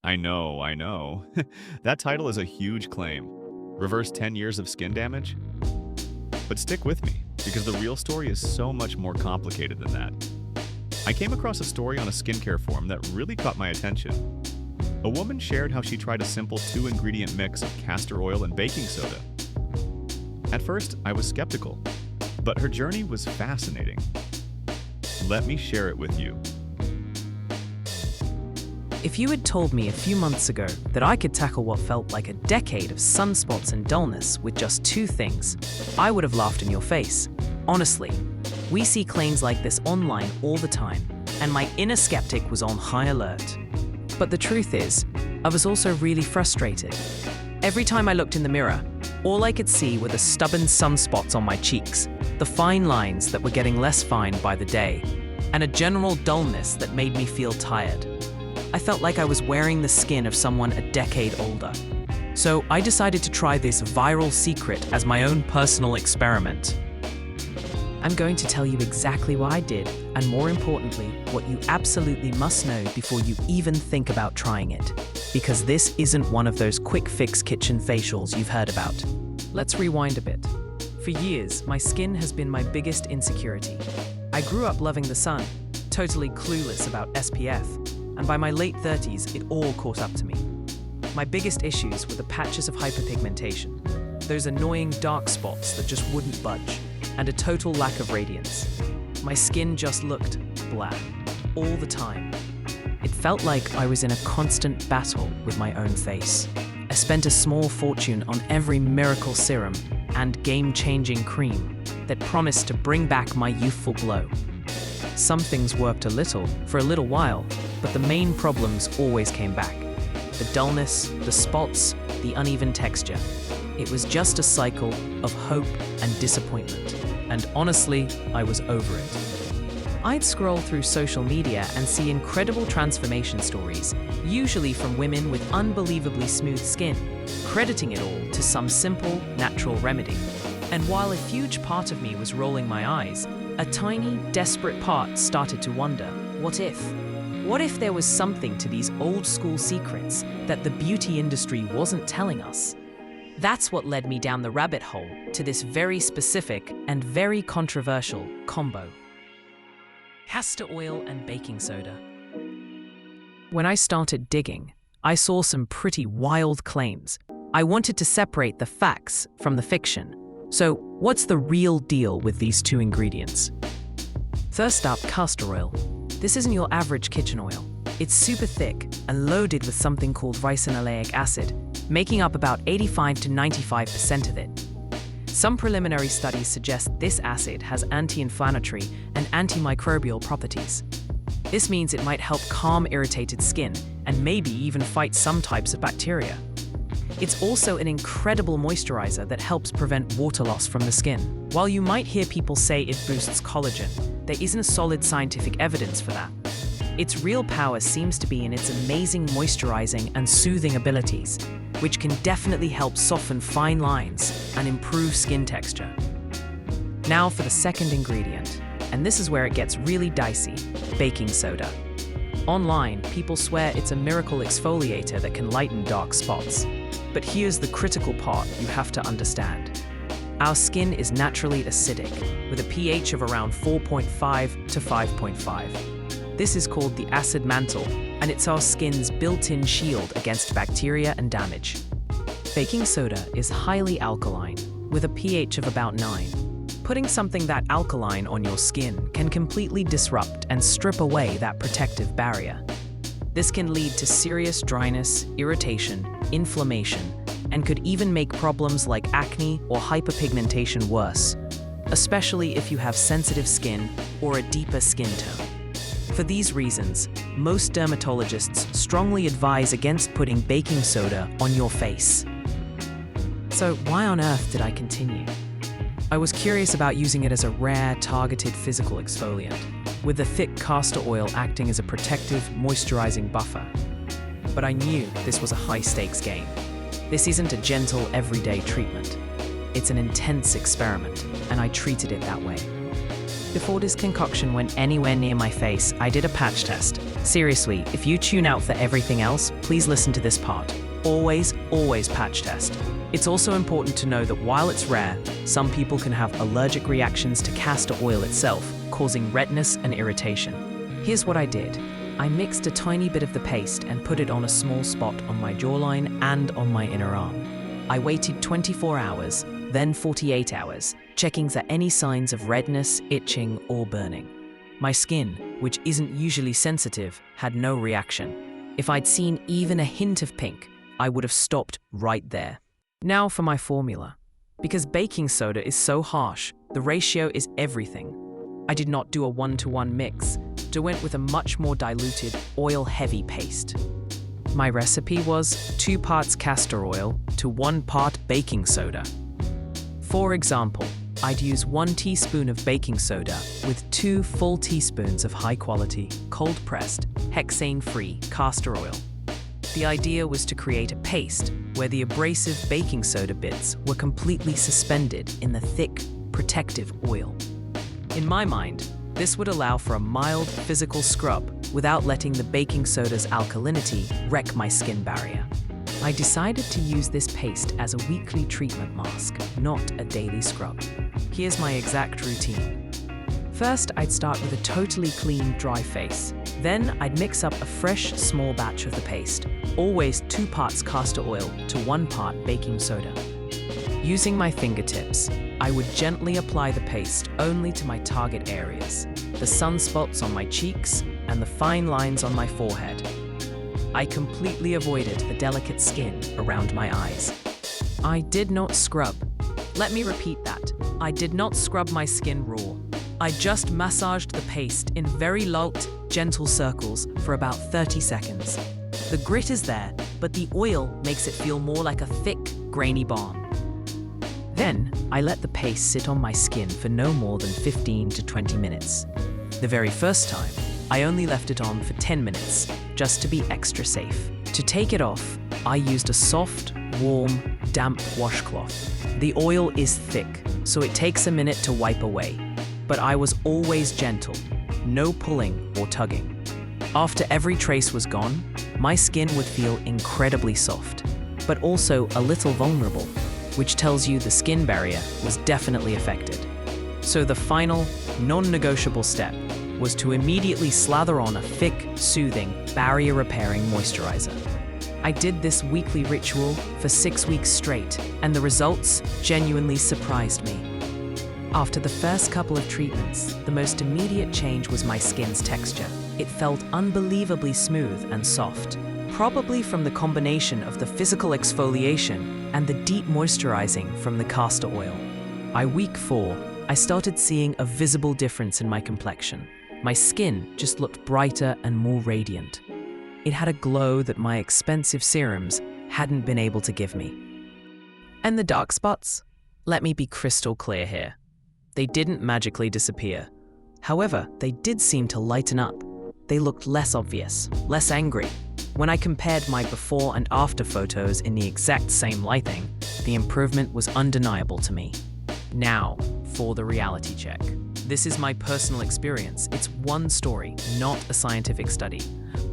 I know, I know. That title is a huge claim. Reverse 10 years of skin damage? But stick with me, because the real story is so much more complicated than that. I came across a story on a skincare forum that really caught my attention. A woman shared how she tried a simple two-ingredient mix of castor oil and baking soda. At first, I was skeptical, but her journey was fascinating. Let me share it with you. If you had told me a few months ago that I could tackle what felt like a decade of sunspots and dullness with just two things, I would have laughed in your face. Honestly, we see claims like this online all the time, and my inner skeptic was on high alert. But the truth is, I was also really frustrated. Every time I looked in the mirror, all I could see were the stubborn sunspots on my cheeks, the fine lines that were getting less fine by the day, and a general dullness that made me feel tired. I felt like I was wearing the skin of someone a decade older. So I decided to try this viral secret as my own personal experiment. I'm going to tell you exactly what I did, and more importantly, what you absolutely must know before you even think about trying it. Because this isn't one of those quick fix kitchen facials you've heard about. Let's rewind a bit. For years, my skin has been my biggest insecurity. I grew up loving the sun, totally clueless about SPF, and by my late 30s, it all caught up to me. My biggest issues were the patches of hyperpigmentation, those annoying dark spots that just wouldn't budge, and a total lack of radiance. My skin just looked blah, all the time. It felt like I was in a constant battle with my own face. I spent a small fortune on every miracle serum and game-changing cream that promised to bring back my youthful glow. Some things worked for a little while, but the main problems always came back. The dullness, the spots, the uneven texture. It was just a cycle of hope and disappointment. And honestly, I was over it. I'd scroll through social media and see incredible transformation stories, usually from women with unbelievably smooth skin, crediting it all to some simple, natural remedy. And while a huge part of me was rolling my eyes, a tiny, desperate part started to wonder, what if? What if there was something to these old-school secrets that the beauty industry wasn't telling us? That's what led me down the rabbit hole to this very specific and very controversial combo. Castor oil and baking soda. When I started digging, I saw some pretty wild claims. I wanted to separate the facts from the fiction. So, what's the real deal with these two ingredients? First up, castor oil. This isn't your average kitchen oil. It's super thick and loaded with something called ricinoleic acid, making up about 85 to 95% of it. Some preliminary studies suggest this acid has anti-inflammatory and antimicrobial properties. This means it might help calm irritated skin and maybe even fight some types of bacteria. It's also an incredible moisturizer that helps prevent water loss from the skin. While you might hear people say it boosts collagen, there isn't solid scientific evidence for that. Its real power seems to be in its amazing moisturizing and soothing abilities, which can definitely help soften fine lines and improve skin texture. Now for the second ingredient, and this is where it gets really dicey, baking soda. Online, people swear it's a miracle exfoliator that can lighten dark spots. But here's the critical part you have to understand. Our skin is naturally acidic, with a pH of around 4.5 to 5.5. This is called the acid mantle, and it's our skin's built-in shield against bacteria and damage. Baking soda is highly alkaline, with a pH of about 9. Putting something that alkaline on your skin can completely disrupt and strip away that protective barrier. This can lead to serious dryness, irritation, inflammation, and could even make problems like acne or hyperpigmentation worse, especially if you have sensitive skin or a deeper skin tone. For these reasons, most dermatologists strongly advise against putting baking soda on your face. So why on earth did I continue? I was curious about using it as a rare, targeted physical exfoliant, with the thick castor oil acting as a protective, moisturizing buffer. But I knew this was a high-stakes game. This isn't a gentle, everyday treatment. It's an intense experiment, and I treated it that way. Before this concoction went anywhere near my face, I did a patch test. Seriously, if you tune out for everything else, please listen to this part. Always, always patch test. It's also important to know that while it's rare, some people can have allergic reactions to castor oil itself, causing redness and irritation. Here's what I did. I mixed a tiny bit of the paste and put it on a small spot on my jawline and on my inner arm. I waited 24 hours, then 48 hours, checking for any signs of redness, itching, or burning. My skin, which isn't usually sensitive, had no reaction. If I'd seen even a hint of pink, I would have stopped right there. Now for my formula. Because baking soda is so harsh, the ratio is everything. I did not do a 1-to-1 mix, I went with a much more diluted, oil-heavy paste. My recipe was 2 parts castor oil to 1 part baking soda. For example, I'd use 1 teaspoon of baking soda with 2 full teaspoons of high-quality, cold-pressed, hexane-free castor oil. The idea was to create a paste where the abrasive baking soda bits were completely suspended in the thick, protective oil. In my mind, this would allow for a mild physical scrub without letting the baking soda's alkalinity wreck my skin barrier. I decided to use this paste as a weekly treatment mask, not a daily scrub. Here's my exact routine. First, I'd start with a totally clean, dry face. Then, I'd mix up a fresh, small batch of the paste, always 2 parts castor oil to 1 part baking soda. Using my fingertips, I would gently apply the paste only to my target areas, the sunspots on my cheeks and the fine lines on my forehead. I completely avoided the delicate skin around my eyes. I did not scrub. Let me repeat that. I did not scrub my skin raw. I just massaged the paste in very light, gentle circles for about 30 seconds. The grit is there, but the oil makes it feel more like a thick, grainy balm. Then, I let the paste sit on my skin for no more than 15 to 20 minutes. The very first time, I only left it on for 10 minutes, just to be extra safe. To take it off, I used a soft, warm, damp washcloth. The oil is thick, so it takes a minute to wipe away. But I was always gentle, no pulling or tugging. After every trace was gone, my skin would feel incredibly soft, but also a little vulnerable, which tells you the skin barrier was definitely affected. So the final, non-negotiable step was to immediately slather on a thick, soothing, barrier-repairing moisturizer. I did this weekly ritual for 6 weeks straight, and the results genuinely surprised me. After the first couple of treatments, the most immediate change was my skin's texture. It felt unbelievably smooth and soft, probably from the combination of the physical exfoliation and the deep moisturizing from the castor oil. By week 4, I started seeing a visible difference in my complexion. My skin just looked brighter and more radiant. It had a glow that my expensive serums hadn't been able to give me. And the dark spots? Let me be crystal clear here. They didn't magically disappear. However, they did seem to lighten up. They looked less obvious, less angry. When I compared my before and after photos in the exact same lighting, the improvement was undeniable to me. Now, for the reality check. This is my personal experience. It's one story, not a scientific study.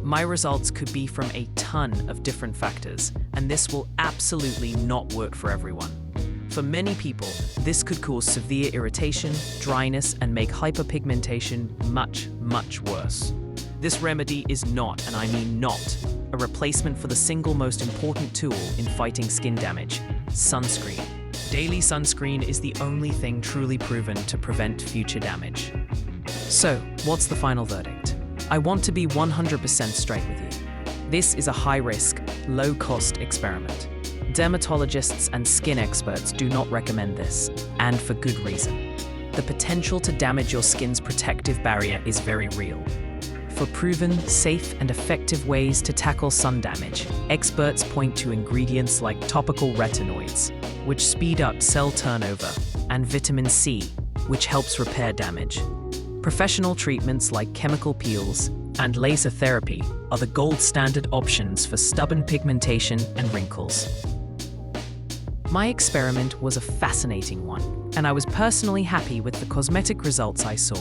My results could be from a ton of different factors, and this will absolutely not work for everyone. For many people, this could cause severe irritation, dryness, and make hyperpigmentation much, much worse. This remedy is not, and I mean not, a replacement for the single most important tool in fighting skin damage, sunscreen. Daily sunscreen is the only thing truly proven to prevent future damage. So, what's the final verdict? I want to be 100% straight with you. This is a high-risk, low-cost experiment. Dermatologists and skin experts do not recommend this, and for good reason. The potential to damage your skin's protective barrier is very real. For proven, safe, and effective ways to tackle sun damage, experts point to ingredients like topical retinoids, which speed up cell turnover, and vitamin C, which helps repair damage. Professional treatments like chemical peels and laser therapy are the gold standard options for stubborn pigmentation and wrinkles. My experiment was a fascinating one, and I was personally happy with the cosmetic results I saw.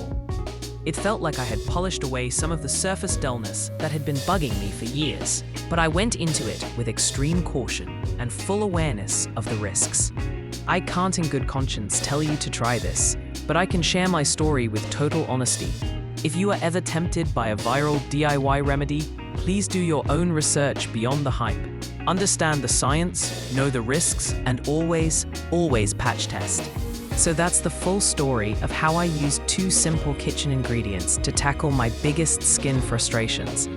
It felt like I had polished away some of the surface dullness that had been bugging me for years. But I went into it with extreme caution and full awareness of the risks. I can't in good conscience tell you to try this, but I can share my story with total honesty. If you are ever tempted by a viral DIY remedy, please do your own research beyond the hype. Understand the science, know the risks, and always patch test. So that's the full story of how I used 2 simple kitchen ingredients to tackle my biggest skin frustrations.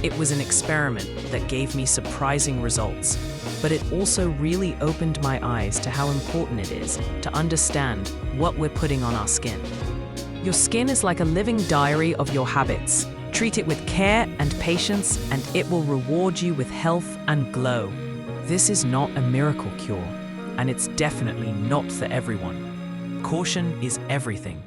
It was an experiment that gave me surprising results, but it also really opened my eyes to how important it is to understand what we're putting on our skin. Your skin is like a living diary of your habits. Treat it with care and patience, and it will reward you with health and glow. This is not a miracle cure, and it's definitely not for everyone. Caution is everything.